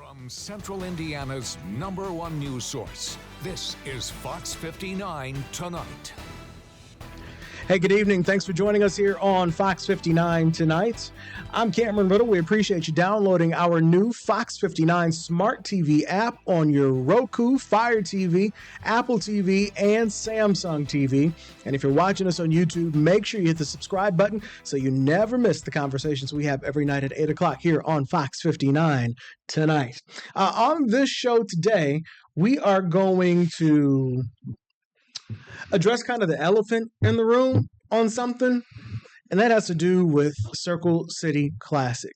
From Central Indiana's #1 news source, this is Fox 59 Tonight. Hey, good evening. Thanks for joining us here on Fox 59 Tonight. I'm Cameron Riddle. We appreciate you downloading our new Fox 59 Smart TV app on your Roku, Fire TV, Apple TV, and Samsung TV. And if you're watching us on YouTube, make sure you hit the subscribe button so you never miss the conversations we have every night at 8 o'clock here on Fox 59 Tonight. On this show today, we are going to address kind of the elephant in the room on something, and that has to do with Circle City Classic.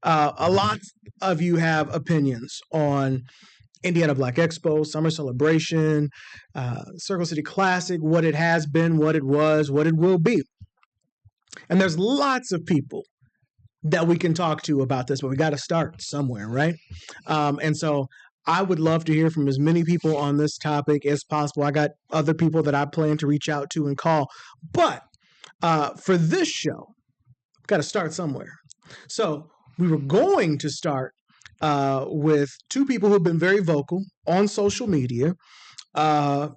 A lot of you have opinions on Indiana Black Expo, Summer Celebration, Circle City Classic, what it has been, what it was, what it will be. And there's lots of people that we can talk to about this, but we got to start somewhere, right? And so I would love to hear from as many people on this topic as possible. I got other people that I plan to reach out to and call. But for this show, we've got to start somewhere. So we were going to start with two people who've been very vocal on social media. I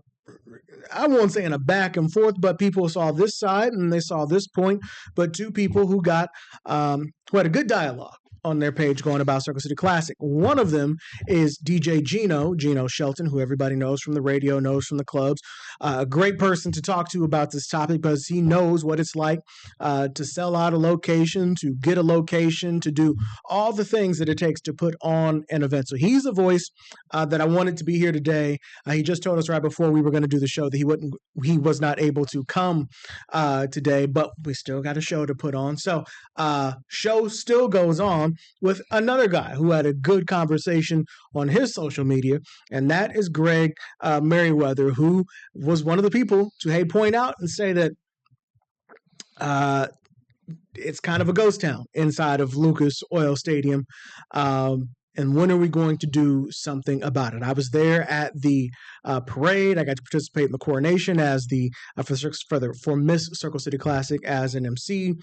won't say in a back and forth, but people saw this side and they saw this point. But two people who got who had a good dialogue on their page going about Circle City Classic. One of them is DJ Gino Shelton, who everybody knows from the radio, knows from the clubs. A great person to talk to about this topic because he knows what it's like to sell out a location, to get a location, to do all the things that it takes to put on an event. So he's a voice that I wanted to be here today. He just told us right before we were going to do the show that he was not able to come today, but we still got a show to put on. So show still goes on with another guy who had a good conversation on his social media, and that is Greg Merriweather, who was one of the people to point out and say that it's kind of a ghost town inside of Lucas Oil Stadium. And when are we going to do something about it? I was there at the parade. I got to participate in the coronation as for Miss Circle City Classic as an MC.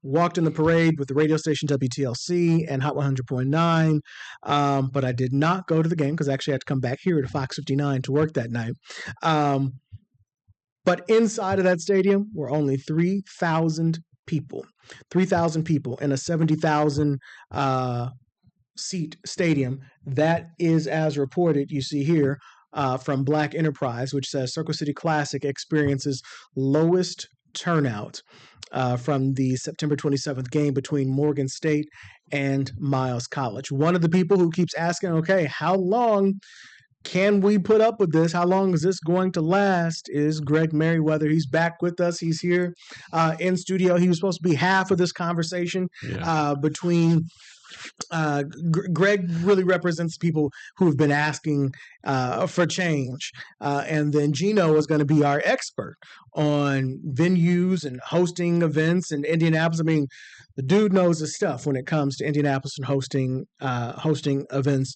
Walked in the parade with the radio station WTLC and Hot 100.9. But I did not go to the game because I actually had to come back here to Fox 59 to work that night. But inside of that stadium were only 3,000 people. 3,000 people in a 70,000 seat stadium. That is as reported, you see here, from Black Enterprise, which says Circle City Classic experiences lowest turnout from the September 27th game between Morgan State and Miles College. One of the people who keeps asking, okay, how long can we put up with this? How long is this going to last? Is Greg Merriweather. He's back with us. He's here in studio. He was supposed to be half of this conversation between Greg really represents people who have been asking for change. And then Gino is going to be our expert on venues and hosting events in Indianapolis. I mean, the dude knows his stuff when it comes to Indianapolis and hosting events,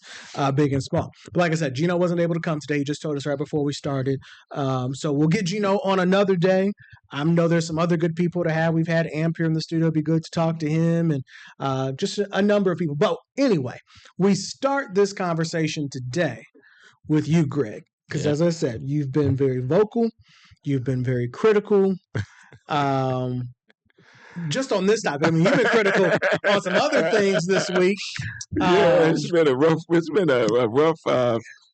big and small. But like I said, Gino wasn't able to come today. He just told us right before we started. So we'll get Gino on another day. I know there's some other good people to have. We've had Amp here in the studio. It'd be good to talk to him and just a number of people. But anyway, we start this conversation today with you, Greg, because as I said, you've been very vocal. You've been very critical. Just on this topic. I mean, you've been critical on some other things this week. It's been a rough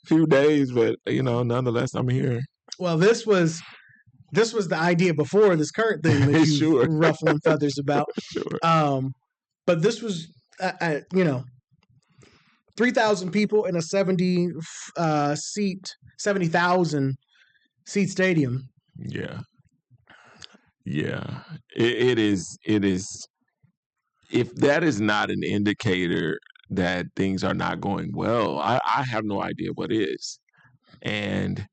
few days, but nonetheless, I'm here. Well, this was the idea before this current thing that you ruffling feathers about. Sure. But this was, 3,000 people in a 70,000 seat stadium. Yeah. Yeah. It is. If that is not an indicator that things are not going well, I have no idea what is. And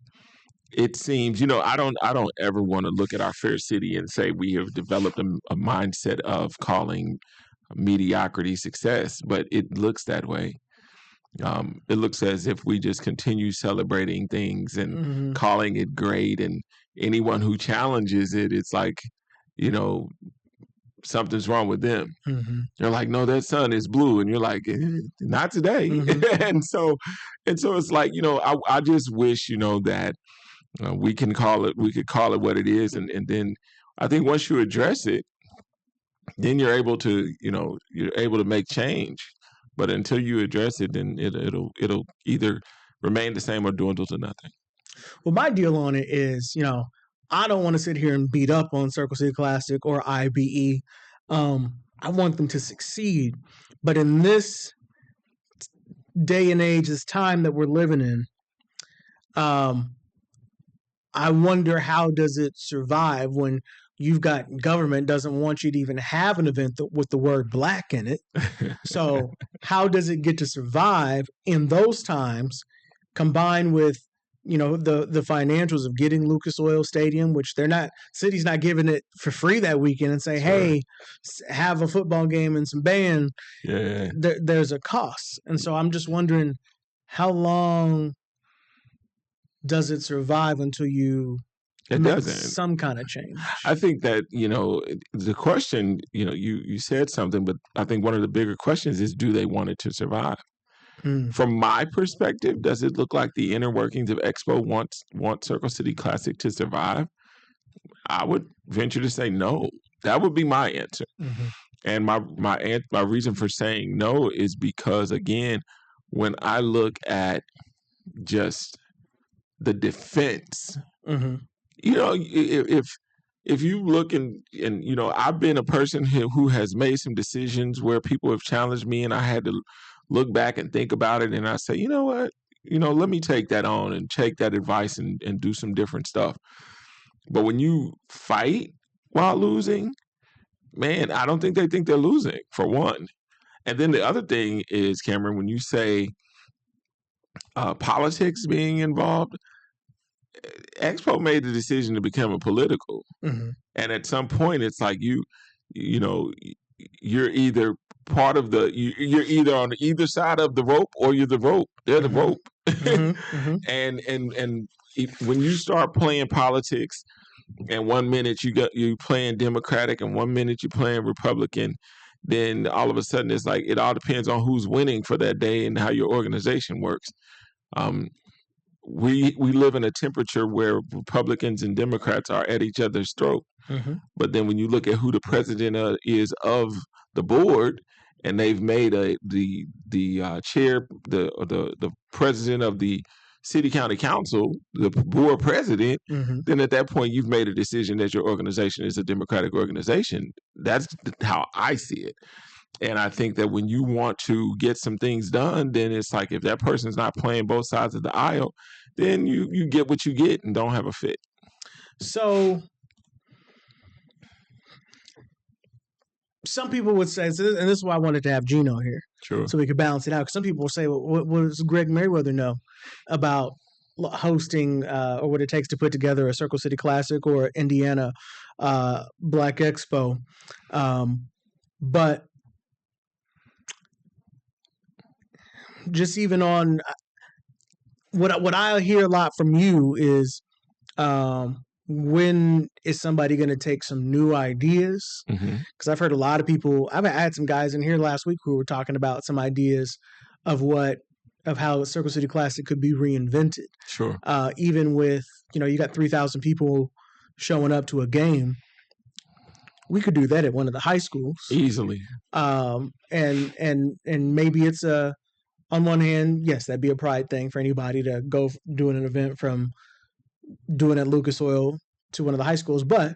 it seems, I don't ever want to look at our fair city and say we have developed a mindset of calling mediocrity success, but it looks that way. It looks as if we just continue celebrating things and calling it great, and anyone who challenges it, it's like, something's wrong with them. Mm-hmm. They're like, no, that sun is blue, and you're like, not today. Mm-hmm. and so it's like, I just wish, that we could call it what it is, and then I think once you address it, then you're able to make change. But until you address it, then it'll either remain the same or dwindle to nothing. Well, my deal on it is, I don't want to sit here and beat up on Circle City Classic or IBE. I want them to succeed. But in this day and age, this time that we're living in, I wonder, how does it survive when you've got government doesn't want you to even have an event with the word black in it? So how does it get to survive in those times, combined with the financials of getting Lucas Oil Stadium, which city's not giving it for free that weekend, and say, hey, have a football game and some band. Yeah. There's a cost. And so I'm just wondering, how long does it survive until you make some kind of change? I think that, the question, you said something, but I think one of the bigger questions is, do they want it to survive? From my perspective, does it look like the inner workings of Expo want Circle City Classic to survive? I would venture to say no. That would be my answer. Mm-hmm. And my reason for saying no is because, again, when I look at just the defense, mm-hmm. If you look and I've been a person who has made some decisions where people have challenged me, and I had to look back and think about it, and I say, you know what, let me take that on and take that advice and do some different stuff. But when you fight while losing, man, I don't think they think they're losing, for one. And then the other thing is, Cameron, when you say politics being involved, Expo made the decision to become a political. Mm-hmm. And at some point, it's like you're either part of you're either on either side of the rope, or you're the rope. They're the rope. Mm-hmm. And when you start playing politics, and 1 minute you playing Democratic, and 1 minute you're playing Republican, then all of a sudden it's like it all depends on who's winning for that day and how your organization works. We live in a temperature where Republicans and Democrats are at each other's throat. Mm-hmm. But then when you look at who the president is of the board, and they've made the chair, the president of the city county council, the board president, mm-hmm. then at that point you've made a decision that your organization is a Democratic organization. That's how I see it. And I think that when you want to get some things done, then it's like, if that person's not playing both sides of the aisle, then you get what you get and don't have a fit. So some people would say, and this is why I wanted to have Gino here, sure, so we could balance it out. Because some people will say, well, what does Greg Merriweather know about hosting or what it takes to put together a Circle City Classic or Indiana Black Expo? But just even on what I hear a lot from you is, when is somebody going to take some new ideas? Because I've heard a lot of people. I had some guys in here last week who were talking about some ideas of how Circle City Classic could be reinvented. Sure. Even with you got 3,000 people showing up to a game. We could do that at one of the high schools easily. And maybe it's on one hand, yes, that'd be a pride thing for anybody to go doing an event from doing at Lucas Oil to one of the high schools. But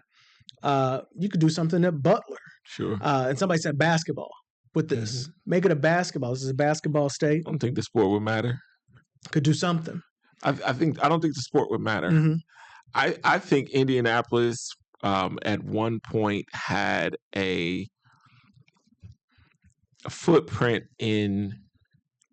you could do something at Butler. Sure. And somebody said basketball with this. Mm-hmm. Make it a basketball. This is a basketball state. I don't think the sport would matter. Could do something. I don't think the sport would matter. Mm-hmm. I think Indianapolis at one point had a footprint in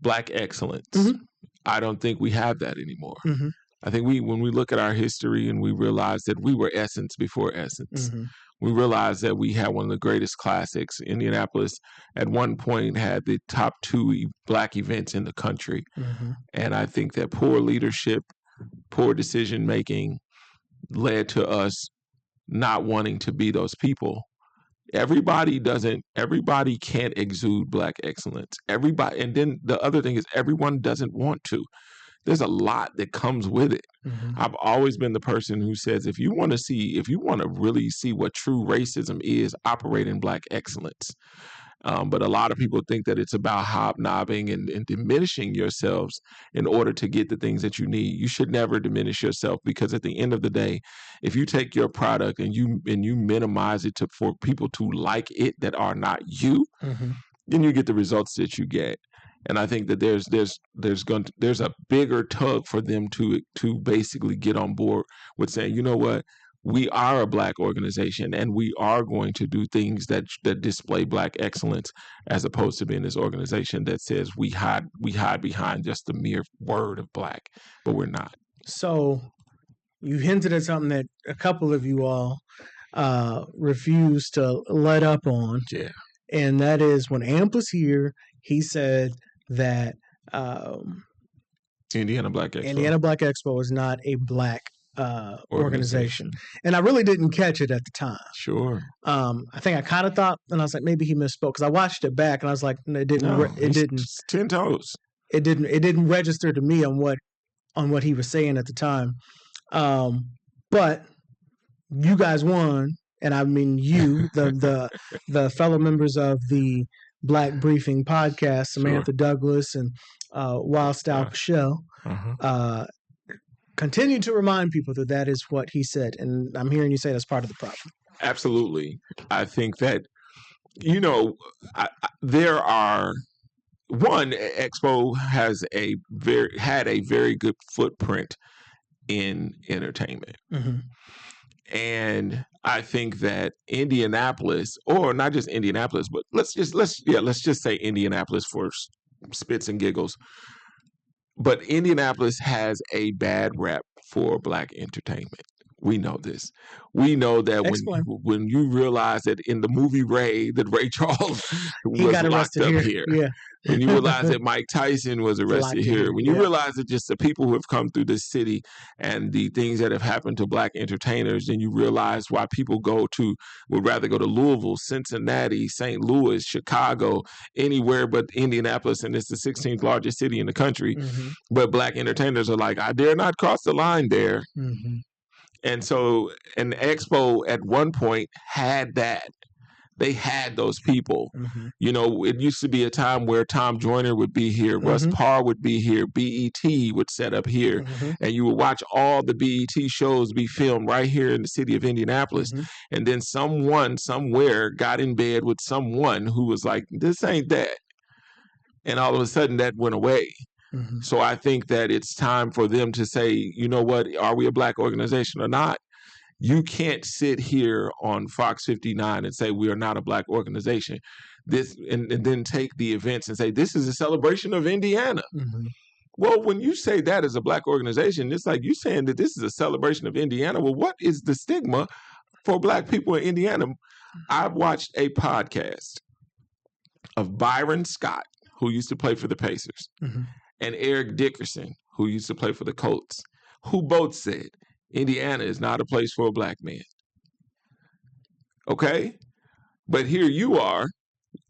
Black excellence. Mm-hmm. I don't think we have that anymore. Mm-hmm. I think when we look at our history and we realize that we were essence before essence, mm-hmm. we realize that we had one of the greatest classics. Indianapolis at one point had the top 2 Black events in the country. Mm-hmm. And I think that poor leadership, poor decision-making led to us not wanting to be those people. Everybody can't exude Black excellence. Everybody, and then the other thing is everyone doesn't want to. There's a lot that comes with it. Mm-hmm. I've always been the person who says if you want to really see what true racism is, operate in Black excellence. But a lot of people think that it's about hobnobbing and diminishing yourselves in order to get the things that you need. You should never diminish yourself, because at the end of the day, if you take your product and you minimize it for people to like it that are not you, Mm-hmm. then you get the results that you get. And I think that there's a bigger tug for them to basically get on board with saying, you know what, we are a Black organization and we are going to do things that display Black excellence, as opposed to being this organization that says we hide behind just the mere word of Black, but we're not. So you hinted at something that a couple of you all refused to let up on. Yeah. And that is when Amp was here, he said that Indiana Black Expo. Indiana Black Expo is not a Black organization. And I really didn't catch it at the time. Sure. I think I kind of thought, and I was like, maybe he misspoke, because I watched it back and I was like, no, it didn't. It didn't. 10 toes. It didn't register to me on what he was saying at the time. But you guys won, and I mean you, the fellow members of the Black Briefing podcast, Samantha Douglas and Wild Style Michelle, continue to remind people that is what he said, and I'm hearing you say that's part of the problem. Absolutely. I think that, there are Expo has had a very good footprint in entertainment. Mm-hmm. And I think that Indianapolis, or not just Indianapolis, but let's just say Indianapolis for spits and giggles. But Indianapolis has a bad rep for Black entertainment. We know this. We know that when you realize that in the movie Ray, that Ray Charles was locked up here. Yeah. When you realize that Mike Tyson was arrested here. When you realize that just the people who have come through this city and the things that have happened to Black entertainers, then you realize why people would rather go to Louisville, Cincinnati, St. Louis, Chicago, anywhere but Indianapolis, and it's the 16th largest city in the country. Mm-hmm. But Black entertainers are like, I dare not cross the line there. Mm-hmm. And so an Expo at one point had that. They had those people. Mm-hmm. It used to be a time where Tom Joyner would be here, Mm-hmm. Russ Parr would be here, BET would set up here, mm-hmm. and you would watch all the BET shows be filmed right here in the city of Indianapolis. Mm-hmm. And then someone somewhere got in bed with someone who was like, this ain't that. And all of a sudden that went away. Mm-hmm. So I think that it's time for them to say, you know what, are we a Black organization or not? You can't sit here on Fox 59 and say we are not a Black organization. And then take the events and say this is a celebration of Indiana. Mm-hmm. Well, when you say that as a Black organization, it's like you saying that this is a celebration of Indiana. Well, what is the stigma for Black people in Indiana? I've watched a podcast of Byron Scott, who used to play for the Pacers, mm-hmm. and Eric Dickerson, who used to play for the Colts, who both said Indiana is not a place for a Black man. Okay? But here you are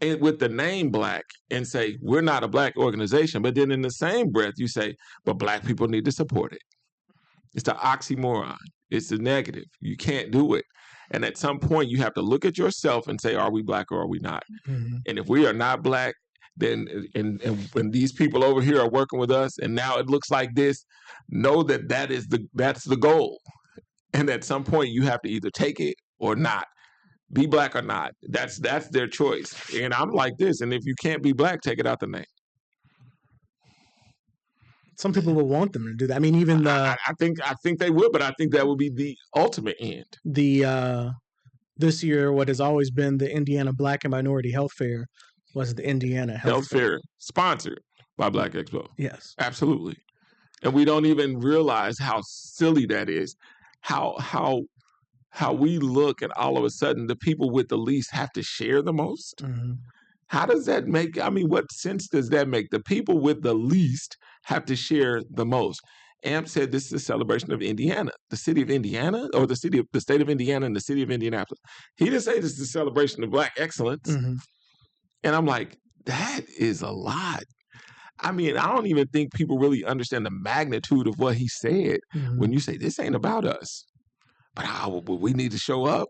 with the name Black and say, we're not a Black organization. But then in the same breath, you say, but Black people need to support it. It's the oxymoron. It's the negative. You can't do it. And at some point, you have to look at yourself and say, are we Black or are we not? Mm-hmm. And if we are not Black, then and when these people over here are working with us and now it looks like this, know that that's the goal. And at some point you have to either take it or not. Be Black or not. That's their choice. And I'm like this, and if you can't be Black, take it out the name. Some people will want them to do that. I mean, even I think they would, but I think that would be the ultimate end. This year, what has always been the Indiana Black and Minority Health Fair was the Indiana Health Fair, sponsored by Black Expo. Yes, absolutely. And we don't even realize how silly that is. How we look, and all of a sudden the people with the least have to share the most. Mm-hmm. How does that make? I mean, what sense does that make? The people with the least have to share the most. AMP said this is a celebration of Indiana, the city of Indiana, or the state of Indiana and the city of Indianapolis. He didn't say this is a celebration of Black excellence. Mm-hmm. And I'm like, that is a lot. I mean, I don't even think people really understand the magnitude of what he said when you say this ain't about us, but we need to show up.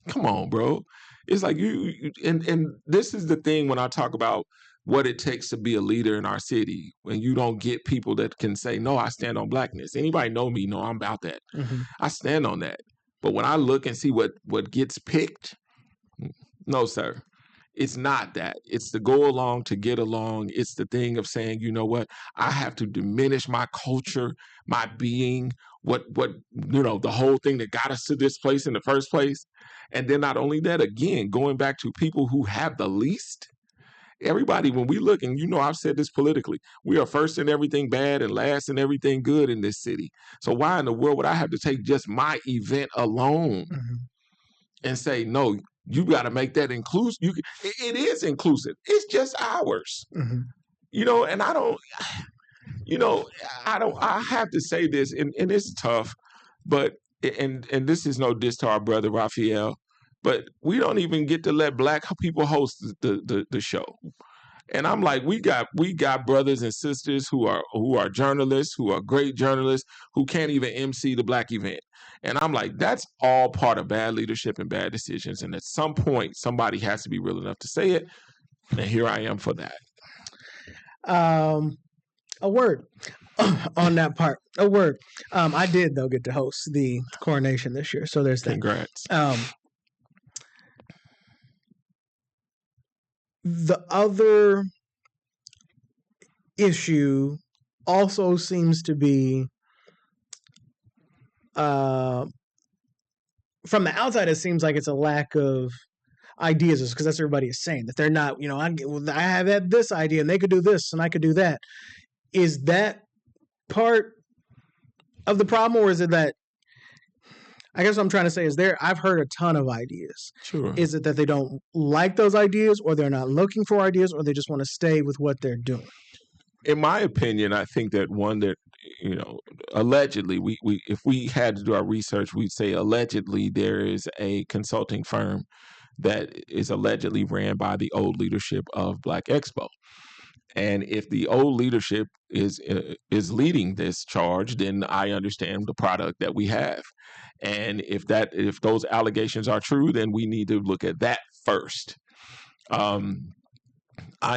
Come on, bro. It's like and this is the thing when I talk about what it takes to be a leader in our city. When you don't get people that can say, no, I stand on Blackness. Anybody know me? No, I'm about that. I stand on that. But when I look and see what gets picked, no, sir. It's not that. It's the go along to get along. It's the thing of saying, you know what? I have to diminish my culture, my being, what the whole thing that got us to this place in the first place. And then not only that, again, going back to people who have the least. Everybody, when we look, and I've said this politically, we are first in everything bad and last in everything good in this city. So why in the world would I have to take just my event alone and say, no, you got to make that inclusive? It is inclusive. It's just ours. And I don't, I have to say this, and it's tough, but, and this is no diss to our brother Raphael, but we don't even get to let Black people host the show. And I'm like, we got brothers and sisters who are journalists, who are great journalists, who can't even MC the Black event. And I'm like, that's all part of bad leadership and bad decisions. And at some point, somebody has to be real enough to say it. And here I am for that. A word on that part. A word. I did, though, get to host the coronation this year. So there's that. Congrats. The other issue also seems to be, from the outside, it seems like it's a lack of ideas, because that's what everybody is saying, that they're not, I have had this idea and they could do this and I could do that. Is that part of the problem, or is it that, I guess what I'm trying to say is I've heard a ton of ideas. Sure. Is it that they don't like those ideas, or they're not looking for ideas, or they just want to stay with what they're doing? In my opinion, I think that one that, allegedly, we if we had to do our research, we'd say allegedly there is a consulting firm that is allegedly ran by the old leadership of Black Expo. And if the old leadership is leading this charge, then I understand the product that we have. And if those allegations are true, then we need to look at that first. I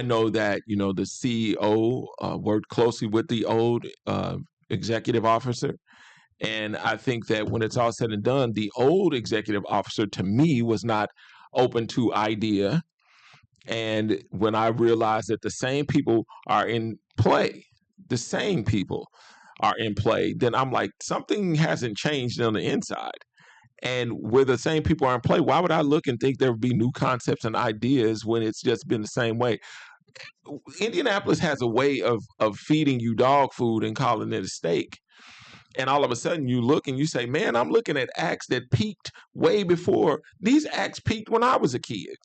know that, the CEO worked closely with the old executive officer. And I think that when it's all said and done, the old executive officer, to me, was not open to idea. And when I realized that the same people are in play, then I'm like, something hasn't changed on the inside. And where the same people are in play, why would I look and think there would be new concepts and ideas when it's just been the same way? Indianapolis has a way of feeding you dog food and calling it a steak. And all of a sudden you look and you say, man, I'm looking at acts that peaked way before. These acts peaked when I was a kid.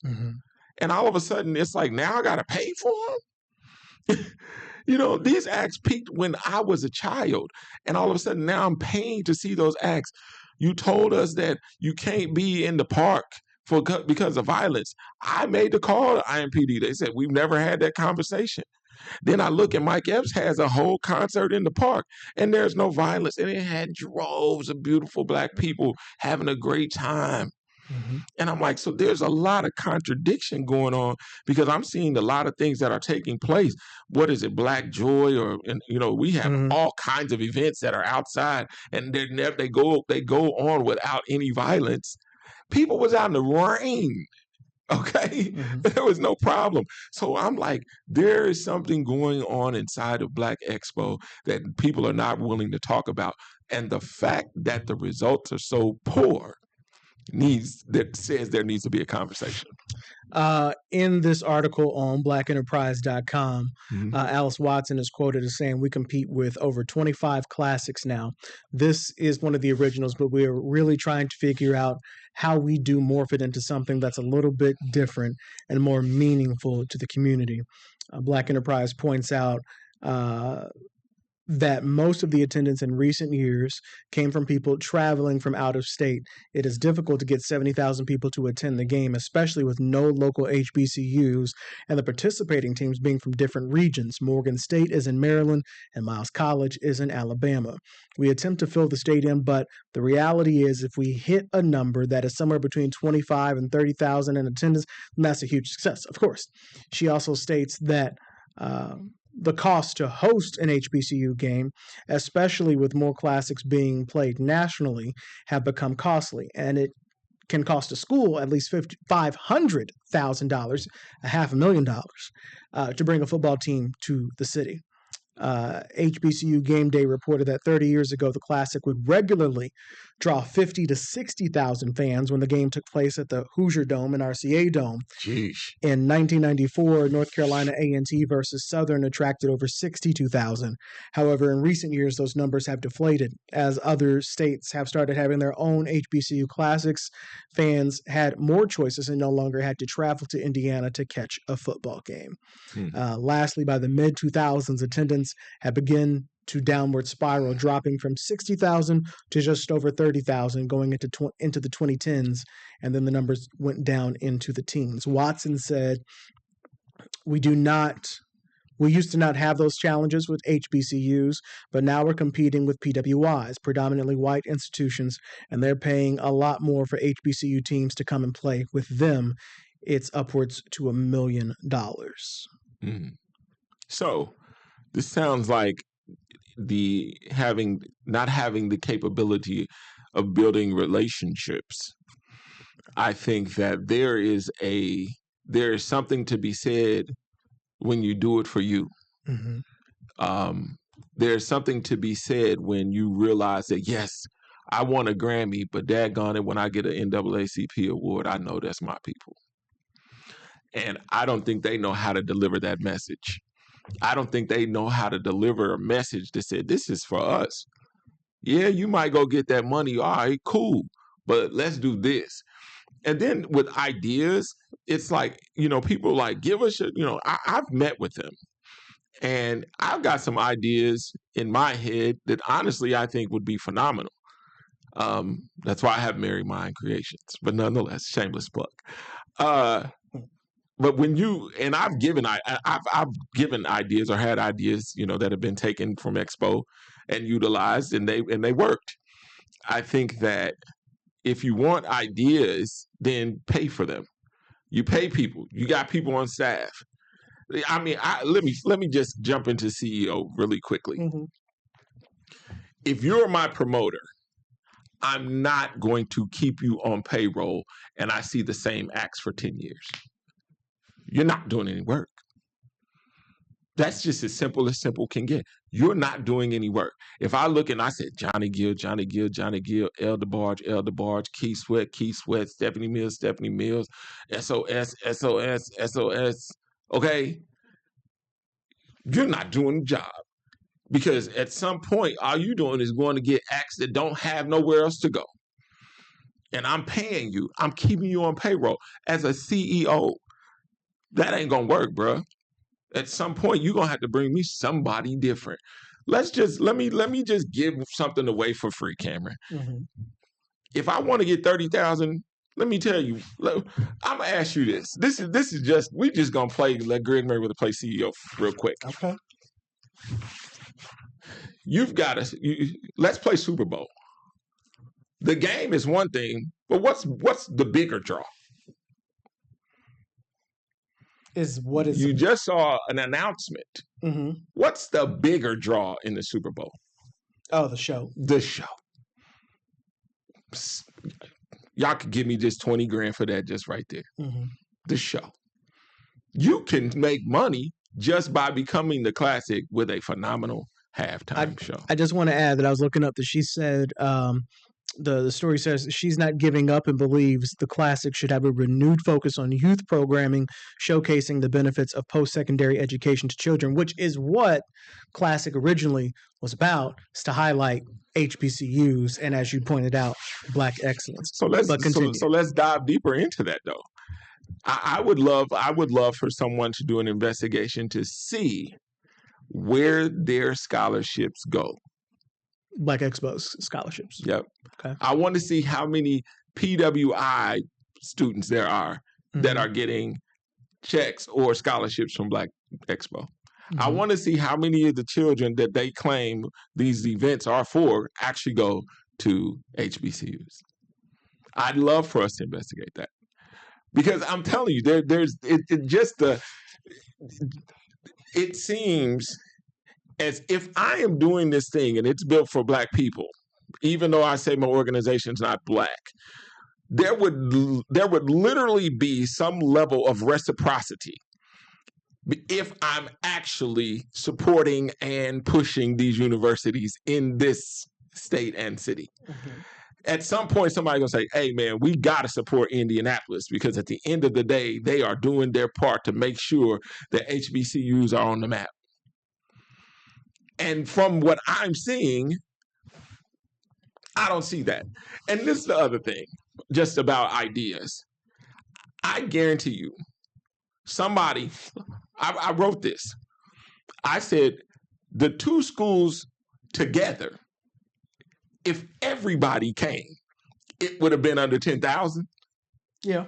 And all of a sudden it's like, now I got to pay for them? These acts peaked when I was a child. And all of a sudden now I'm paying to see those acts. You told us that you can't be in the park because of violence. I made the call to IMPD. They said, we've never had that conversation. Then I look and Mike Epps has a whole concert in the park and there's no violence. And it had droves of beautiful Black people having a great time. And I'm like, so there's a lot of contradiction going on, because I'm seeing a lot of things that are taking place. What is it, Black Joy, we have all kinds of events that are outside, and they go on without any violence. People was out in the rain. Okay, there was no problem. So I'm like, there is something going on inside of Black Expo that people are not willing to talk about, and the fact that the results are so poor says there needs to be a conversation. In this article on blackenterprise.com, Alice Watson is quoted as saying, we compete with over 25 classics now. This is one of the originals, but we're really trying to figure out how we do morph it into something that's a little bit different and more meaningful to the community. Black Enterprise points out that most of the attendance in recent years came from people traveling from out of state. It is difficult to get 70,000 people to attend the game, especially with no local HBCUs and the participating teams being from different regions. Morgan State is in Maryland and Miles College is in Alabama. We attempt to fill the stadium, but the reality is if we hit a number that is somewhere between 25 and 30,000 in attendance, then that's a huge success, of course. She also states that the cost to host an HBCU game, especially with more classics being played nationally, have become costly. And it can cost a school at least $500,000, $500,000, to bring a football team to the city. HBCU Game Day reported that 30 years ago, the Classic would regularly draw 50 to 60,000 fans when the game took place at the Hoosier Dome and RCA Dome. Jeez. In 1994, North Carolina A&T versus Southern attracted over 62,000. However, in recent years, those numbers have deflated. As other states have started having their own HBCU Classics, fans had more choices and no longer had to travel to Indiana to catch a football game. Lastly, by the mid-2000s, attendance had begun to downward spiral, dropping from 60,000 to just over 30,000 going into the 2010s, and then the numbers went down into the teens. Watson said, we used to not have those challenges with HBCUs, but now we're competing with PWIs, predominantly white institutions, and they're paying a lot more for HBCU teams to come and play with them. It's upwards to $1 million. So this sounds like not having the capability of building relationships. I think that there is something to be said when you do it for you. There's something to be said when you realize that, yes, I won a Grammy, but daggone it, when I get an NAACP award, I know that's my people. And I don't think they know how to deliver that message. I don't think they know how to deliver a message that said, this is for us. Yeah, you might go get that money. All right, cool. But let's do this. And then with ideas, it's like, people like, give us, I've met with them. And I've got some ideas in my head that honestly I think would be phenomenal. That's why I have Mary Mind Creations. But nonetheless, shameless plug. But I've given ideas or had ideas, that have been taken from Expo and utilized, and they worked. I think that if you want ideas, then pay for them. You pay people. You got people on staff. I mean, let me just jump into CEO really quickly. If you're my promoter, I'm not going to keep you on payroll and I see the same acts for 10 years. You're not doing any work. That's just as simple can get. You're not doing any work. If I look and I said, Johnny Gill, El DeBarge, Keith Sweat, Stephanie Mills, SOS, okay? You're not doing the job. Because at some point, all you're doing is going to get acts that don't have nowhere else to go. And I'm paying you. I'm keeping you on payroll. As a CEO, that ain't going to work, bro. At some point, you're going to have to bring me somebody different. Let me just give something away for free, Cameron. If I want to get 30,000, let me tell you, I'm going to ask you this. This is just, we just going to let Greg Merriweather play CEO real quick. Okay. You've got to, let's play Super Bowl. The game is one thing, but what's the bigger draw? You just saw an announcement. What's the bigger draw in the Super Bowl? Oh, the show. The show. Y'all could give me just 20 grand for that just right there. The show. You can make money just by becoming the Classic with a phenomenal halftime show. I just want to add that I was looking up that she said the story says she's not giving up and believes the Classic should have a renewed focus on youth programming, showcasing the benefits of post-secondary education to children, which is what Classic originally was about, is to highlight HBCUs and, as you pointed out, Black excellence. So let's dive deeper into that, though. I would love for someone to do an investigation to see where their scholarships go. Black Expos scholarships. Yep. Okay. I want to see how many PWI students there are that are getting checks or scholarships from Black Expo. I want to see how many of the children that they claim these events are for actually go to HBCUs. I'd love for us to investigate that, because I'm telling you, it seems as if I am doing this thing and it's built for Black people, even though I say my organization's not Black. There would literally be some level of reciprocity if I'm actually supporting and pushing these universities in this state and city. At some point, somebody's going to say, hey, man, we got to support Indianapolis, because at the end of the day, they are doing their part to make sure that HBCUs are on the map. And from what I'm seeing, I don't see that. And this is the other thing, just about ideas. I guarantee you, somebody, I wrote this. I said, the two schools together, if everybody came, it would have been under 10,000. Yeah.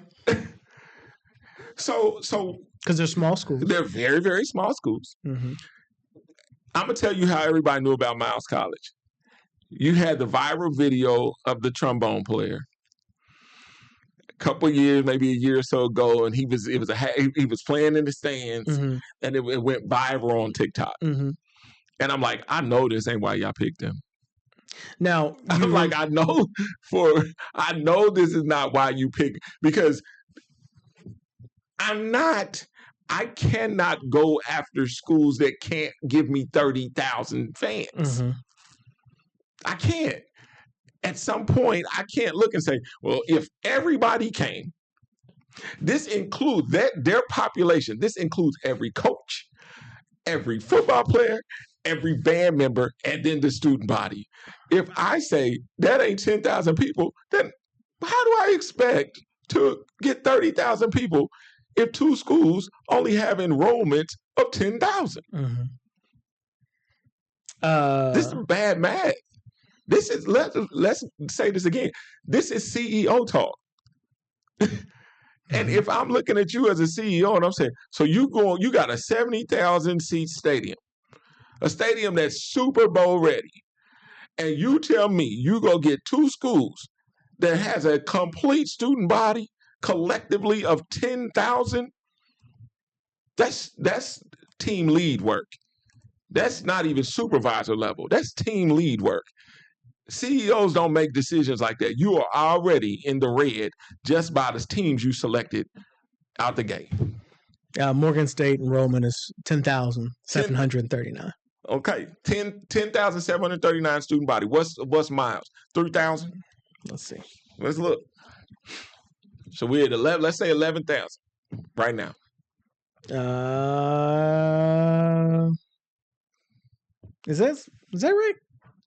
So because they're small schools. They're very, very small schools. I'm going to tell you how everybody knew about Miles College. You had the viral video of the trombone player a couple of years, maybe a year or so ago, and he was playing in the stands, and it went viral on TikTok. And I'm like, I know this ain't why y'all picked him. Now I'm like, I know this is not why you pick, because I cannot go after schools that can't give me 30,000 fans. I can't. At some point, I can't look and say, well, if everybody came, this includes their population. This includes every coach, every football player, every band member, and then the student body. If I say that ain't 10,000 people, then how do I expect to get 30,000 people if two schools only have enrollment of 10,000? This is bad math. This is, let's say this again. This is CEO talk. And if I'm looking at you as a CEO and I'm saying, so you got a 70,000 seat stadium, a stadium that's Super Bowl ready, and you tell me you go get two schools that has a complete student body collectively of 10,000, that's team lead work. That's not even supervisor level. That's team lead work. CEOs don't make decisions like that. You are already in the red just by the teams you selected out the gate. Morgan State enrollment is 10,739. Okay, 10,739 student body. What's Miles? 3,000? Let's see. Let's look. So we're at 11. Let's say 11,000 right now. Is that right?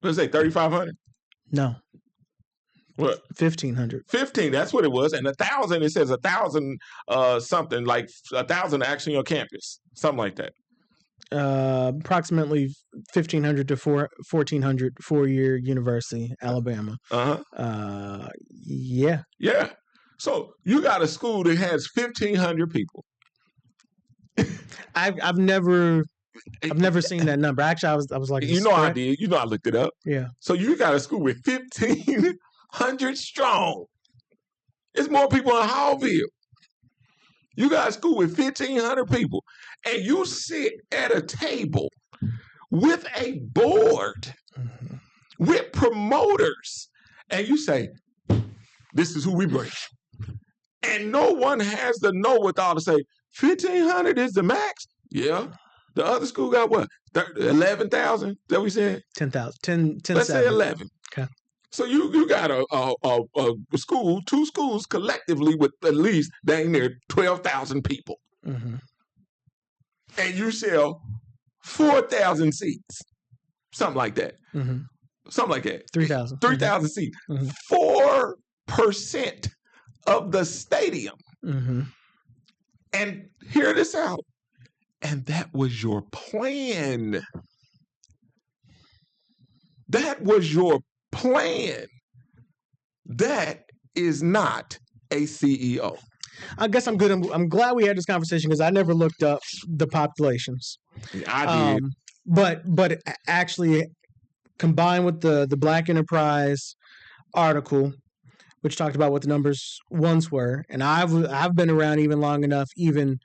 Let's say 3,500. No. What? 1,500. 15. That's what it was. And 1,000. It says 1,000 something, like 1,000 actually on campus, something like that. Approximately 1,500 to 1,400 4-year University, Alabama. Yeah. So you got a school that has 1,500 people. I've never seen that number. Actually, I was like, I did. I looked it up. Yeah. So you got a school with 1,500 strong. It's more people in Hallville. You got a school with 1,500 people, and you sit at a table with a board, with promoters, and you say, this is who we bring. And no one has the know-withal to say, 1,500 is the max? Yeah. The other school got what? 11,000? That we said? 10,000. Let's say 11. Okay. So you got a school, two schools collectively with at least dang near 12,000 people. And you sell 4,000 seats. Something like that. Something like that. 3,000. 3,000 seats. 4% of the stadium. And hear this out. And that was your plan. That was your plan. That is not a CEO. I guess I'm good. I'm glad we had this conversation because I never looked up the populations. I did. But actually, combined with the Black Enterprise article, which talked about what the numbers once were, and I've been around even long enough, even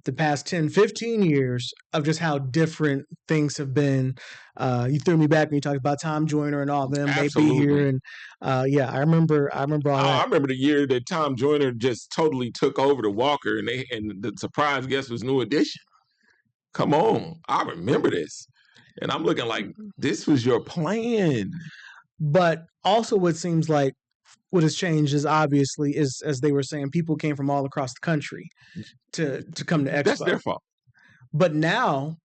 the past 10, 15 years of just how different things have been. You threw me back when you talked about Tom Joyner and all them. Absolutely. They'd be here, and I remember all that. I remember the year that Tom Joyner just totally took over the Walker, and the surprise guest was New Edition. Come on, I remember this, and I'm looking like this was your plan. But also, what seems like what has changed is obviously as they were saying, people came from all across the country to come to Expo. That's their fault. But now,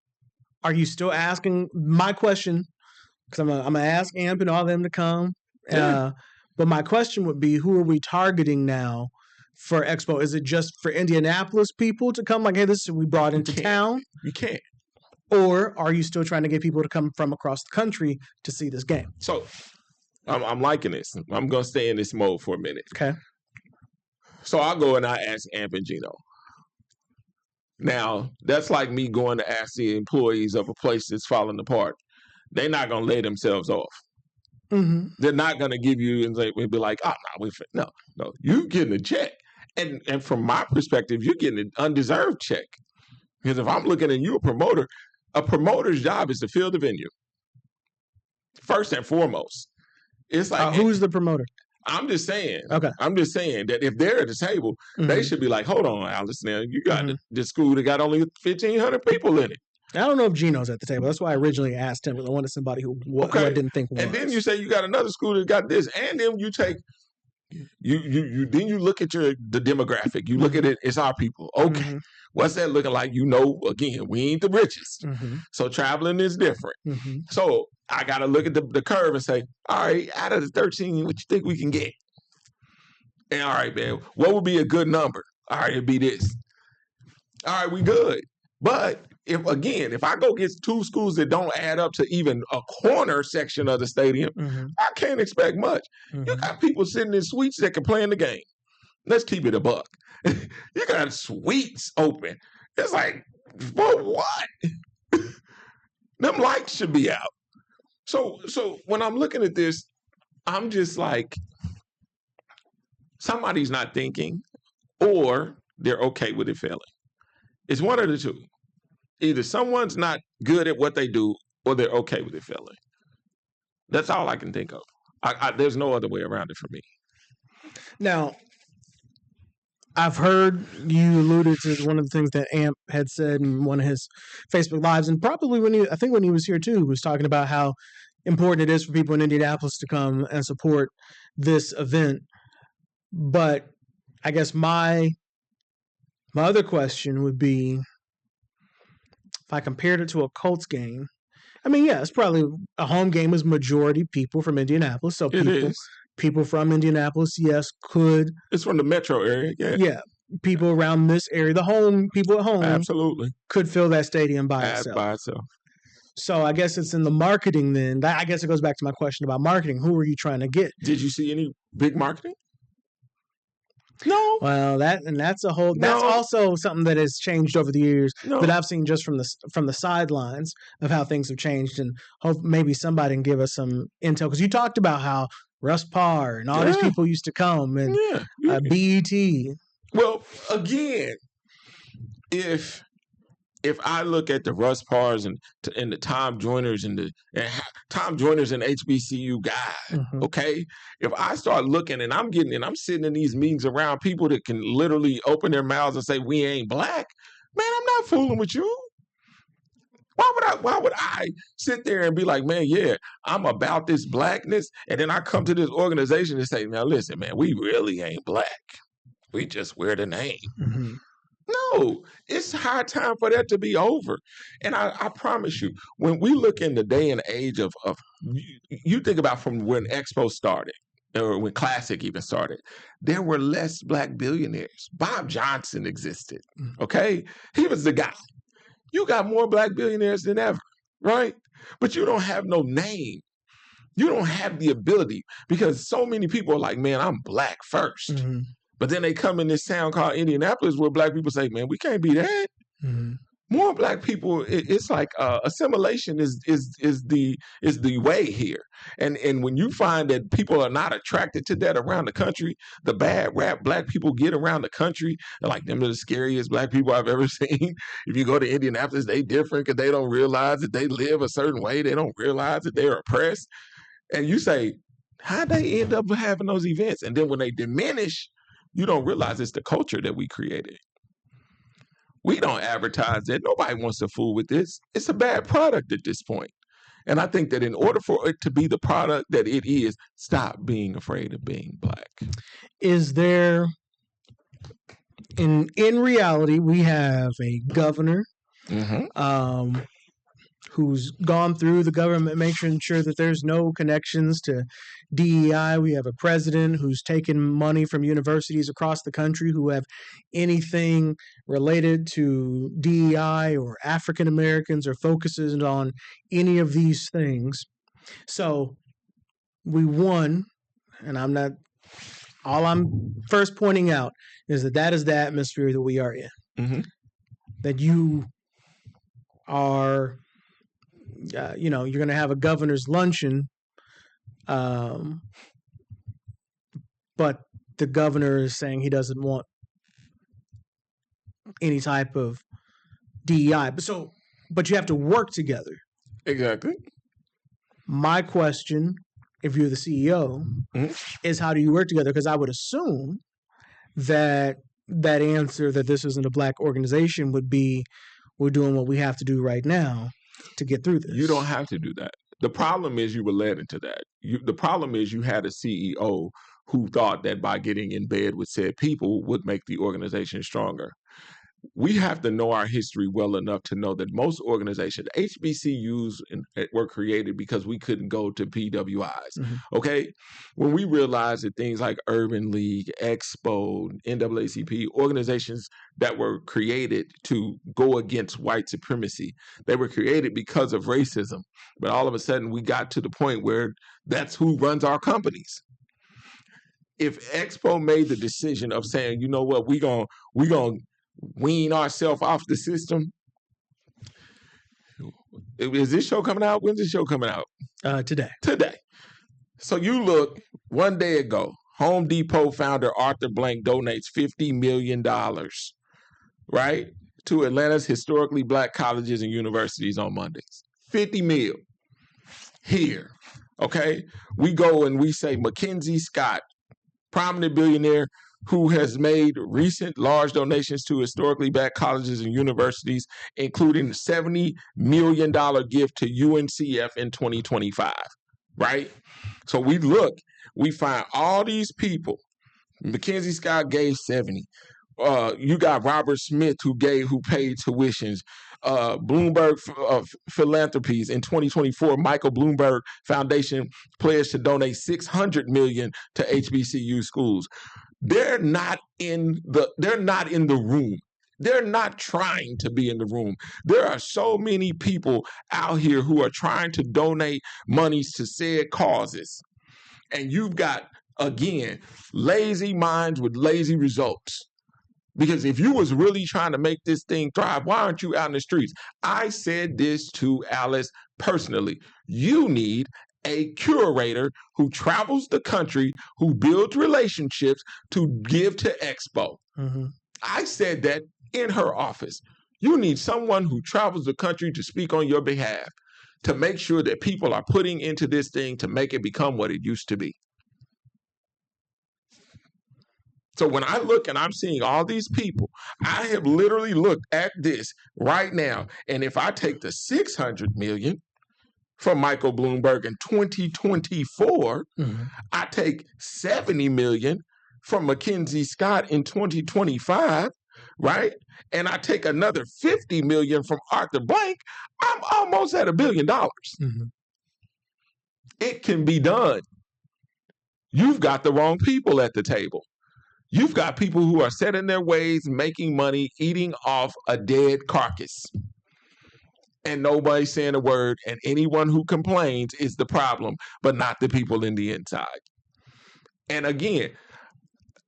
are you still asking? My question, because I'm gonna ask Amp and all them to come. Yeah. But my question would be, who are we targeting now for Expo? Is it just for Indianapolis people to come? Like, hey, this is we brought into town. You can't. Or are you still trying to get people to come from across the country to see this game? So I'm liking this. I'm going to stay in this mode for a minute. Okay. So I'll go and I ask Amp and Gino. Now, that's like me going to ask the employees of a place that's falling apart. They're not going to lay themselves off. Mm-hmm. They're not going to give you and be like, oh, no, you getting a check. And from my perspective, you're getting an undeserved check. Because if I'm looking at you, a promoter's job is to fill the venue. First and foremost. It's like who's the promoter? I'm just saying. Okay. I'm just saying that if they're at the table, they should be like, hold on, Alice. Now you got this school that got only 1,500 people in it. I don't know if Gino's at the table. That's why I originally asked him, because I wanted somebody who I didn't think was. And then you say you got another school that got this, and then you take then you look at the demographic. You look at it, it's our people. Okay. What's that looking like? Again, we ain't the richest. So traveling is different. So I got to look at the curve and say, all right, out of the 13, what you think we can get? And all right, man, what would be a good number? All right, it'd be this. All right, we good. But if I go get two schools that don't add up to even a corner section of the stadium, I can't expect much. You got people sitting in suites that can play in the game. Let's keep it a buck. You got suites open. It's like, for what? Them lights should be out. So when I'm looking at this, I'm just like, somebody's not thinking, or they're okay with it failing. It's one of the two. Either someone's not good at what they do, or they're okay with it failing. That's all I can think of. There's no other way around it for me. Now, I've heard you alluded to one of the things that Amp had said in one of his Facebook Lives, and probably when he was here too, was talking about how important it is for people in Indianapolis to come and support this event. But I guess my other question would be, if I compared it to a Colts game, I mean, yeah, it's probably a home game is majority people from Indianapolis. So people from Indianapolis, yes, could. It's from the metro area, yeah. Yeah, people around this area, people at home, absolutely, could fill that stadium by itself. So I guess it's in the marketing then. I guess it goes back to my question about marketing. Who are you trying to get? Did you see any big marketing? No. Well, that's also something that has changed over the years that I've seen just from the sidelines of how things have changed, and hope maybe somebody can give us some intel, because you talked about how Russ Parr and all these people used to come and BET. Well, again, if I look at the Russ Parrs and the Tom Joyners and Tom Joyners and HBCU guys, okay? If I start looking and I'm sitting in these meetings around people that can literally open their mouths and say, we ain't black, man, I'm not fooling with you. Why would I sit there and be like, man, yeah, I'm about this blackness, and then I come to this organization and say, now listen, man, we really ain't black. We just wear the name. No, it's high time for that to be over. And I promise you, when we look in the day and age of you think about from when Expo started, or when Classic even started, there were less black billionaires. Bob Johnson existed, okay? He was the guy. You got more black billionaires than ever, right? But you don't have no name. You don't have the ability because so many people are like, man, I'm black first. Mm-hmm. But then they come in this town called Indianapolis where black people say, man, we can't be that. Mm-hmm. More black people, it's like assimilation is the way here. And when you find that people are not attracted to that around the country, the bad rap black people get around the country, they're like, them are the scariest black people I've ever seen. If you go to Indianapolis, they different because they don't realize that they live a certain way. They don't realize that they're oppressed. And you say, how'd they end up having those events? And then when they diminish, you don't realize it's the culture that we created. We don't advertise that. Nobody wants to fool with this. It's a bad product at this point. And I think that in order for it to be the product that it is, stop being afraid of being black. Is there, in reality, we have a governor who's gone through the government, making sure that there's no connections to DEI. We have a president who's taken money from universities across the country who have anything related to DEI or African Americans or focuses on any of these things. So we won, and all I'm first pointing out is that is the atmosphere that we are in. Mm-hmm. That you are, you're going to have a governor's luncheon, but the governor is saying he doesn't want any type of DEI. But you have to work together. Exactly. My question, if you're the CEO, is how do you work together? Because I would assume that answer that this isn't a black organization would be, we're doing what we have to do right now to get through this. You don't have to do that. The problem is you were led into that. The problem is you had a CEO who thought that by getting in bed with said people would make the organization stronger. We have to know our history well enough to know that most organizations, HBCUs were created because we couldn't go to PWIs, okay? When we realized that things like Urban League, Expo, NAACP, organizations that were created to go against white supremacy, they were created because of racism. But all of a sudden, we got to the point where that's who runs our companies. If Expo made the decision of saying, you know what, we gonna wean ourselves off the system. Is this show coming out? When's this show coming out? Today. So you look, one day ago, Home Depot founder Arthur Blank donates $50 million, right, to Atlanta's historically black colleges and universities on Mondays. 50 mil. Here, okay? We go and we say Mackenzie Scott, prominent billionaire, who has made recent large donations to historically black colleges and universities, including a $70 million gift to UNCF in 2025, right? So we look, we find all these people. Mackenzie Scott gave 70. You got Robert Smith who paid tuitions. Bloomberg Philanthropies in 2024, Michael Bloomberg Foundation pledged to donate $600 million to HBCU schools. They're not in the room. They're not trying to be in the room. There are so many people out here who are trying to donate monies to said causes. And you've got, again, lazy minds with lazy results. Because if you was really trying to make this thing thrive, why aren't you out in the streets? I said this to Alice personally. You need a curator who travels the country, who builds relationships to give to Expo. I said that in her office. You need someone who travels the country to speak on your behalf, to make sure that people are putting into this thing to make it become what it used to be. So when I look and I'm seeing all these people, I have literally looked at this right now. And if I take the $600 million from Michael Bloomberg in 2024, I take $70 million from Mackenzie Scott in 2025, right? And I take another $50 million from Arthur Blank, I'm almost at $1 billion. It can be done. You've got the wrong people at the table. You've got people who are set in their ways, making money, eating off a dead carcass. and nobody's saying a word, and anyone who complains is the problem, but not the people in the inside. And again,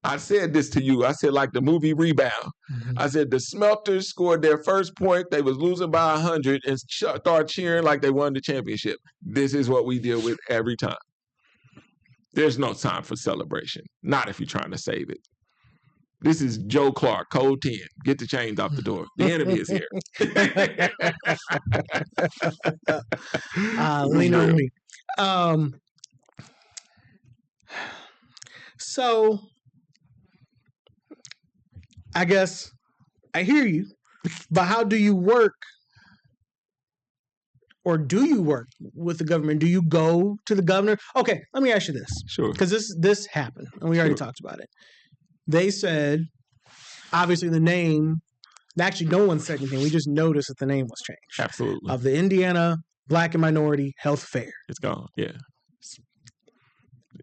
I said this to you. I said, like the movie Rebound. I said, the Smelters scored their first point. They was losing by 100 and start cheering like they won the championship. This is what we deal with every time. There's no time for celebration. Not if you're trying to save it. This is Joe Clark, code 10. Get the chains off the door. The enemy is here. Lean on me. So I guess I hear you, but how do you work, or do you work with the government? Do you go to the governor? Okay, let me ask you this. Sure. Because this happened, and we already talked about it. They said, obviously, the name, actually, no one said anything. We just noticed that the name was changed. Absolutely. Of the Indiana Black and Minority Health Fair. It's gone, yeah.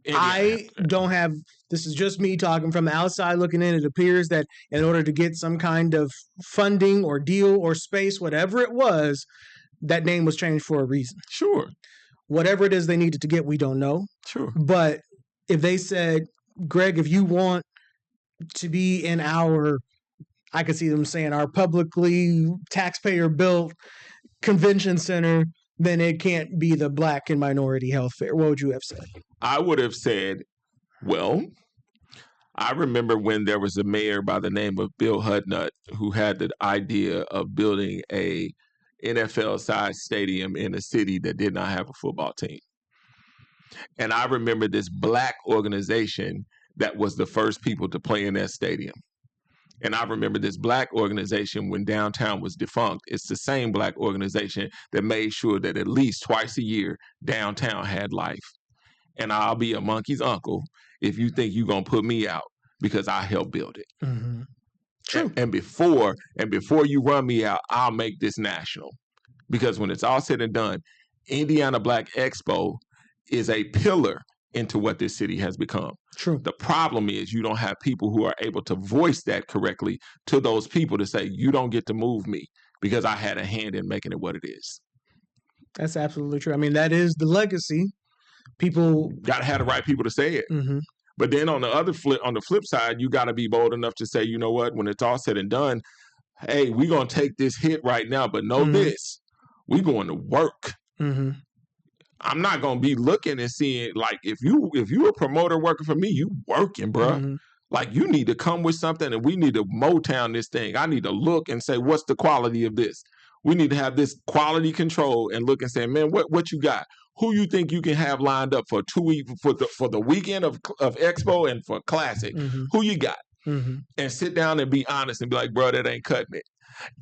I don't have, this is just me talking from the outside looking in. It appears that in order to get some kind of funding or deal or space, whatever it was, that name was changed for a reason. Sure. Whatever it is they needed to get, we don't know. Sure. But if they said, Greg, if you want to be in our, I could see them saying our publicly taxpayer-built convention center, then it can't be the Black and Minority Health Fair. What would you have said? I would have said, well, I remember when there was a mayor by the name of Bill Hudnut who had the idea of building a NFL-sized stadium in a city that did not have a football team. And I remember this Black organization that was the first people to play in that stadium. And I remember this Black organization when downtown was defunct. It's the same Black organization that made sure that at least twice a year downtown had life. And I'll be a monkey's uncle if you think you're going to put me out because I helped build it. Mm-hmm. True. And before you run me out, I'll make this national. Because when it's all said and done, Indiana Black Expo is a pillar into what this city has become. True. The problem is you don't have people who are able to voice that correctly to those people to say, you don't get to move me because I had a hand in making it what it is. That's absolutely true. I mean, that is the legacy. People got to have the right people to say it. Mm-hmm. But then on the flip side, you got to be bold enough to say, you know what, when it's all said and done, hey, we're going to take this hit right now, but know this, we're going to work. Mm-hmm. I'm not going to be looking and seeing, like, if you a promoter working for me, you working, bro. Mm-hmm. Like, you need to come with something and we need to Motown this thing. I need to look and say, what's the quality of this? We need to have this quality control and look and say, man, what you got? Who you think you can have lined up for 2 weeks for the weekend of Expo and for Classic? Mm-hmm. Who you got? Mm-hmm. And sit down and be honest and be like, bro, that ain't cutting it.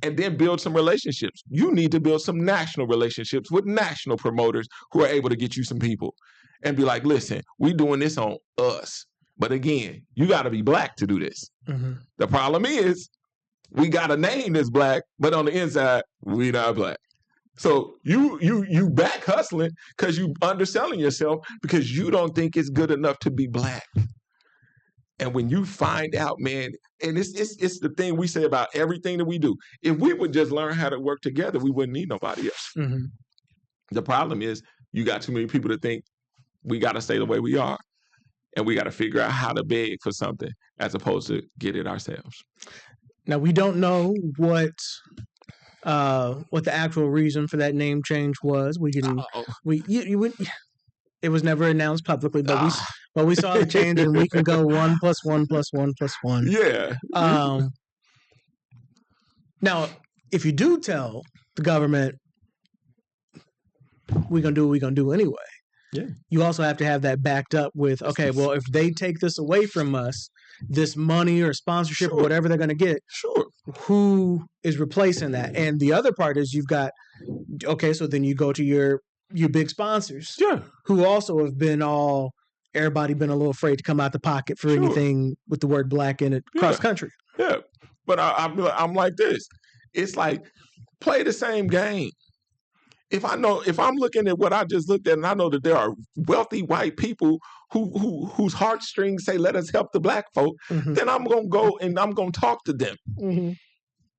And then build some relationships. You need to build some national relationships with national promoters who are able to get you some people and be like, listen, we doing this on us. But again, you got to be Black to do this. Mm-hmm. The problem is we got a name that's Black, but on the inside, we not Black. So you back hustling because you underselling yourself because you don't think it's good enough to be Black. And when you find out, man, and it's the thing we say about everything that we do. If we would just learn how to work together, we wouldn't need nobody else. Mm-hmm. The problem is you got too many people that think we got to stay the way we are. And we got to figure out how to beg for something as opposed to get it ourselves. Now, we don't know what the actual reason for that name change was. It was never announced publicly, but we saw the change, and we can go 1 + 1 + 1 + 1. Yeah. Now, if you do tell the government we're gonna do what we're gonna do anyway, yeah, you also have to have that backed up with, okay, well, if they take this away from us, this money or sponsorship or whatever they're gonna get, who is replacing that? And the other part is you've got, okay, so then you go to your big sponsors, who also have been everybody been a little afraid to come out the pocket for anything with the word Black in it cross country. Yeah, but I'm like this. It's like, play the same game. If I'm looking at what I just looked at, and I know that there are wealthy white people whose heartstrings say, "Let us help the Black folk," then I'm gonna go and I'm gonna talk to them. Mm-hmm.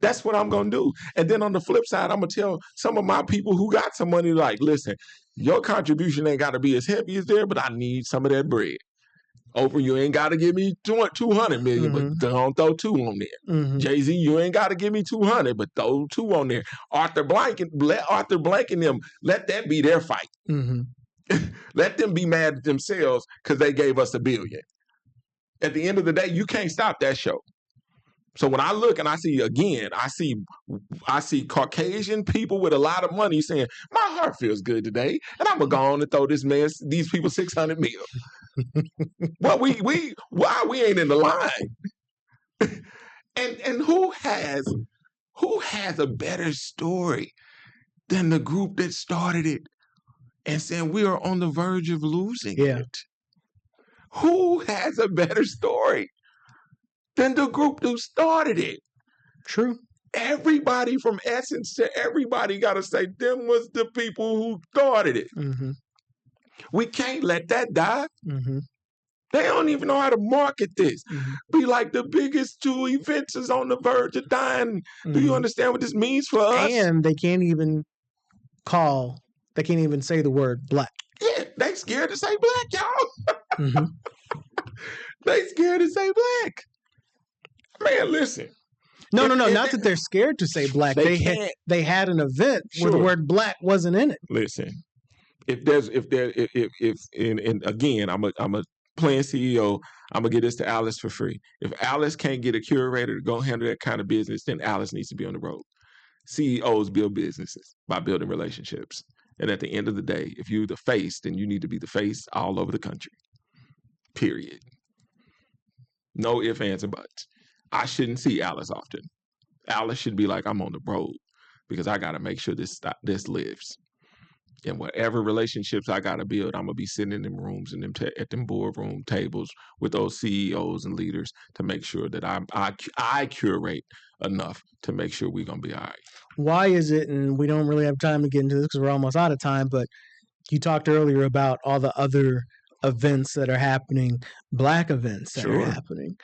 That's what I'm going to do. And then on the flip side, I'm going to tell some of my people who got some money, like, listen, your contribution ain't got to be as heavy as there, but I need some of that bread. Oprah, you ain't got to give me 200 million, but don't throw 2 on there. Jay-Z, you ain't got to give me 200, but throw 2 on there. Arthur Blank and them, let that be their fight. Let them be mad at themselves because they gave us $1 billion. At the end of the day, you can't stop that show. So when I look and I see Caucasian people with a lot of money saying, my heart feels good today, and I'm gonna go on and throw these people 600 mil. Well, why we ain't in the line? and who has a better story than the group that started it and saying we are on the verge of losing it? Who has a better story than the group who started it? True. Everybody from Essence to everybody got to say, them was the people who started it. We can't let that die. They don't even know how to market this. Be like, the biggest 2 events is on the verge of dying. Do you understand what this means for us? And they can't even say the word black. Yeah, they scared to say black, y'all. They scared to say black. Man, listen. No, not that they're scared to say black. They had an event where the word black wasn't in it. Listen, and again, I'm a playing CEO. I'm gonna get this to Alice for free. If Alice can't get a curator to go handle that kind of business, then Alice needs to be on the road. CEOs build businesses by building relationships. And at the end of the day, if you're the face, then you need to be the face all over the country. Period. No ifs, ands, and buts. I shouldn't see Alice often. Alice should be like, I'm on the road because I got to make sure this lives. And whatever relationships I got to build, I'm going to be sitting in them rooms and at them boardroom tables with those CEOs and leaders to make sure that I curate enough to make sure we're going to be all right. Why is it, and we don't really have time to get into this because we're almost out of time, but you talked earlier about all the other events that are happening, black events that are happening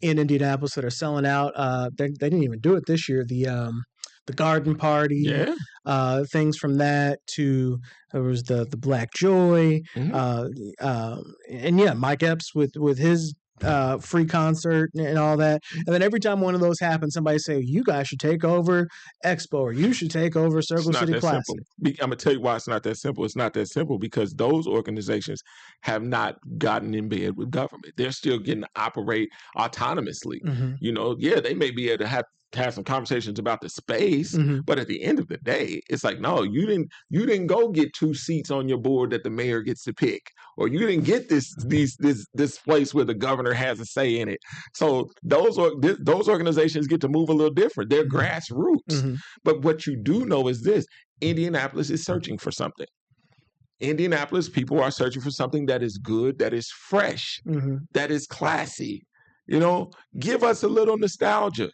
in Indianapolis that are selling out. They didn't even do it this year. The garden party, things from that to there was the Black Joy, and Mike Epps with his free concert and all that. And then every time one of those happens, somebody say, you guys should take over Expo or you should take over Circle City Classic. I'm going to tell you why it's not that simple. It's not that simple because those organizations have not gotten in bed with government. They're still getting to operate autonomously. You know, they may be able to have some conversations about the space, but at the end of the day, it's like, no, you didn't go get 2 seats on your board that the mayor gets to pick, or you didn't get this place where the governor has a say in it. So those organizations get to move a little different. They're grassroots. But what you do know is this: Indianapolis is searching for something. Indianapolis people are searching for something that is good, that is fresh, that is classy. You know, give us a little nostalgia.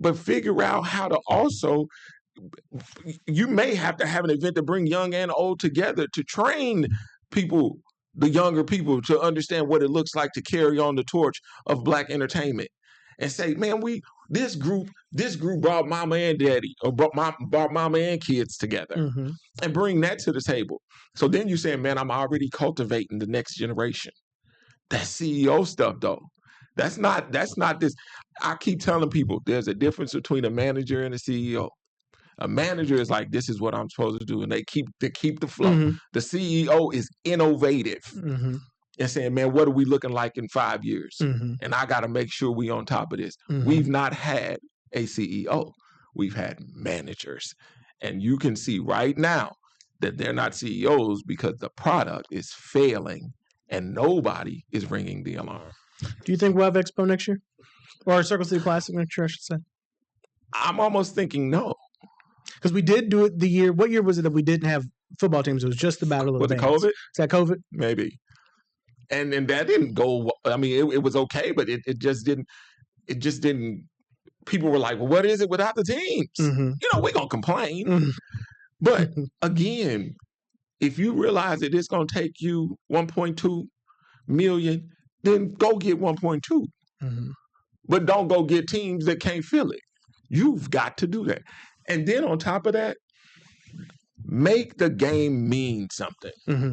But figure out how to also, you may have to have an event to bring young and old together to train people, the younger people, to understand what it looks like to carry on the torch of Black entertainment. And say, man, this group brought mama and daddy, or brought mama and kids together, and bring that to the table. So then you're saying, man, I'm already cultivating the next generation. That's CEO stuff, though. That's not this. I keep telling people there's a difference between a manager and a CEO. A manager is like, this is what I'm supposed to do, and they keep the flow. The CEO is innovative and saying, man, what are we looking like in 5 years? And I got to make sure we on top of this. We've not had a CEO. We've had managers. And you can see right now that they're not CEOs because the product is failing and nobody is ringing the alarm. Do you think we'll have Expo next year? Or Circle City Classic next year, I should say? I'm almost thinking no. Because we did do it what year was it that we didn't have football teams? It was just the Battle of the Bands. Was it COVID? Is that COVID? Maybe. And that didn't go, I mean, it was okay, but it just didn't, people were like, well, what is it without the teams? You know, we're going to complain. But again, if you realize that it's going to take you 1.2 million, then go get 1.2. But don't go get teams that can't fill it. You've got to do that. And then on top of that, make the game mean something. Mm-hmm.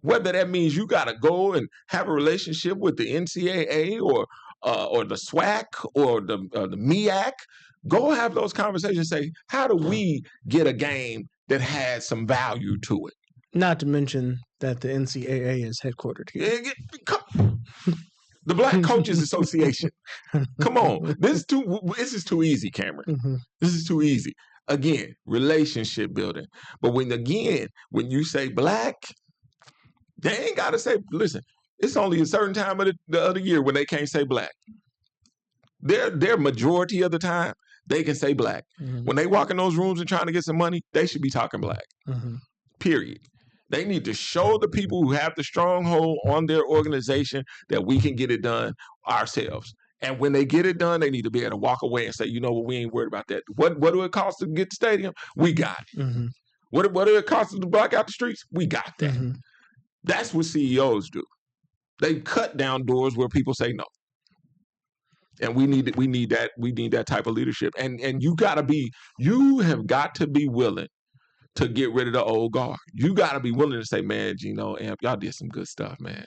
Whether that means you got to go and have a relationship with the NCAA or the SWAC or the MEAC, go have those conversations. Say, how do we get a game that has some value to it? Not to mention that the NCAA is headquartered here. The Black Coaches Association. Come on, this is too easy, Cameron. Mm-hmm. This is too easy. Again, relationship building. But when you say black, they ain't got to say, listen, it's only a certain time of the other year when they can't say black. Their majority of the time, they can say black. Mm-hmm. When they walk in those rooms and trying to get some money, they should be talking black. Mm-hmm. Period. They need to show the people who have the stronghold on their organization that we can get it done ourselves. And when they get it done, they need to be able to walk away and say, you know what, we ain't worried about that. What do it cost to get the stadium? We got it. Mm-hmm. What do it cost to block out the streets? We got that. Mm-hmm. That's what CEOs do. They cut down doors where people say no. And we need that type of leadership. And you have got to be willing to get rid of the old guard. You got to be willing to say, man, Gino, Amp, y'all did some good stuff, man.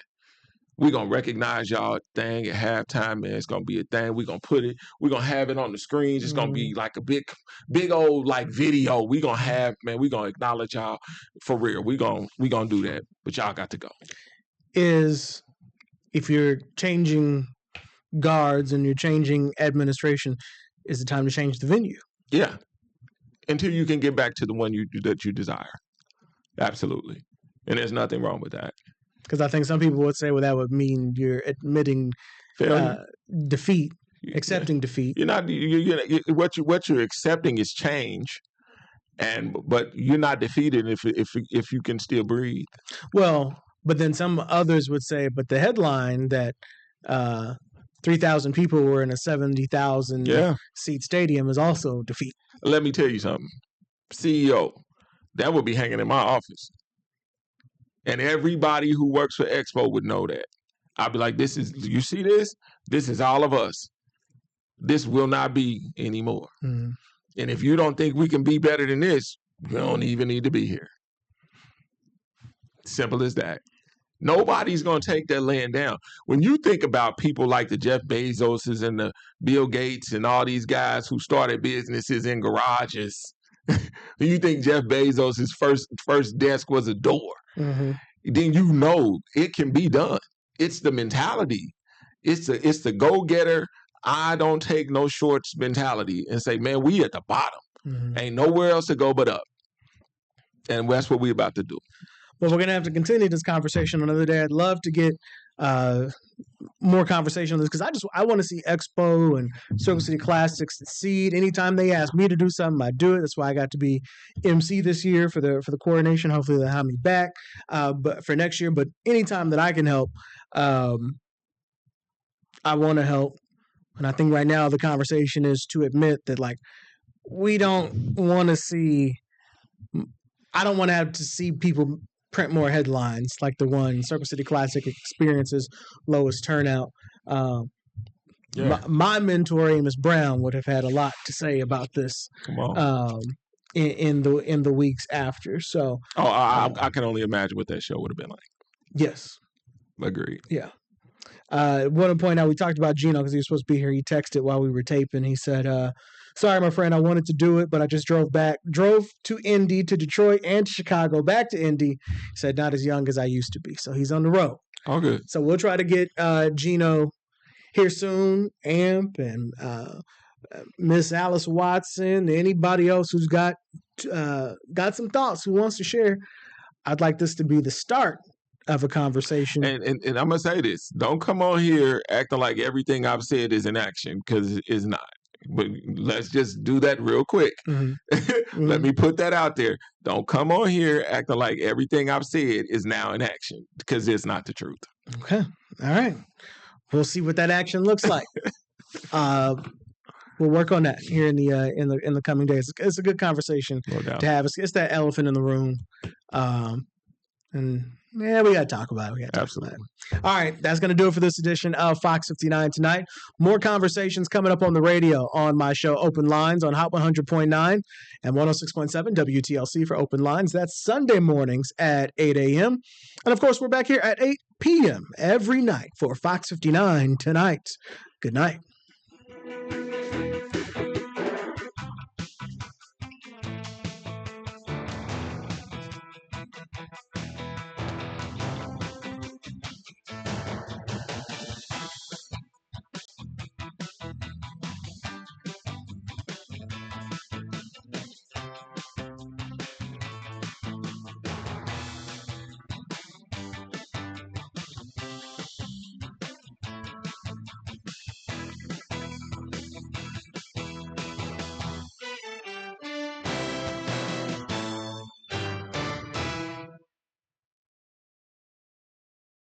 We're going to recognize y'all thing at halftime, man. It's going to be a thing. We're going to have it on the screens. It's going to be like a big old like video. We're going to acknowledge y'all for real. We're going to do that. But y'all got to go. If you're changing guards and you're changing administration, is it time to change the venue? Yeah. Until you can get back to the one that you desire. Absolutely. And there's nothing wrong with that. Because I think some people would say, well, that would mean you're admitting defeat, accepting defeat. You're not. What you're accepting is change, but you're not defeated if you can still breathe. Well, but then some others would say, but the headline that 3,000 people were in a 70,000 seat stadium is also defeat. Let me tell you something, CEO, that would be hanging in my office. And everybody who works for Expo would know that. I'd be like, you see this? This is all of us. This will not be anymore. Mm-hmm. And if you don't think we can be better than this, you don't even need to be here. Simple as that. Nobody's going to take that laying down. When you think about people like the Jeff Bezoses and the Bill Gates and all these guys who started businesses in garages, you think Jeff Bezos' first desk was a door. Mm-hmm. Then you know it can be done. It's the mentality. It's the go-getter, I don't take no shorts mentality and say, man, we at the bottom. Mm-hmm. Ain't nowhere else to go but up. And that's what we about to do. Well, we're going to have to continue this conversation another day. I'd love to get more conversation on this because I want to see Expo and Circle City Classics succeed. Anytime they ask me to do something, I do it. That's why I got to be MC this year for the coordination. Hopefully they'll have me back but for next year. But anytime that I can help, I want to help. And I think right now the conversation is to admit that like we don't want to see. I don't want to have to see people print more headlines like the one Circle City Classic experiences lowest turnout. My mentor Amos Brown would have had a lot to say about this in the weeks after. So I can only imagine what that show would have been like. Yes, agreed. Yeah. Want to point out we talked about Gino because he was supposed to be here. He texted while we were taping. He said, sorry, my friend, I wanted to do it, but I just drove to Indy, to Detroit, and to Chicago, back to Indy. He said, not as young as I used to be. So he's on the road. Oh, good. So we'll try to get Gino here soon, Amp, and Miss Alice Watson, anybody else who's got some thoughts, who wants to share. I'd like this to be the start of a conversation. And I'm going to say this. Don't come on here acting like everything I've said is in action, because it's not. But let's just do that real quick. Mm-hmm. Let me put that out there. Don't come on here acting like everything I've said is now in action, because it's not the truth. Okay. All right. We'll see what that action looks like. We'll work on that here in the coming days. It's a good conversation to have. It's that elephant in the room. And yeah, we got to talk about it. We got to talk about it. All right, that's going to do it for this edition of Fox 59 Tonight. More conversations coming up on the radio on my show Open Lines on Hot 100.9 and 106.7 WTLC for Open Lines. That's Sunday mornings at 8 a.m. And of course, we're back here at 8 p.m. every night for Fox 59 Tonight. Good night.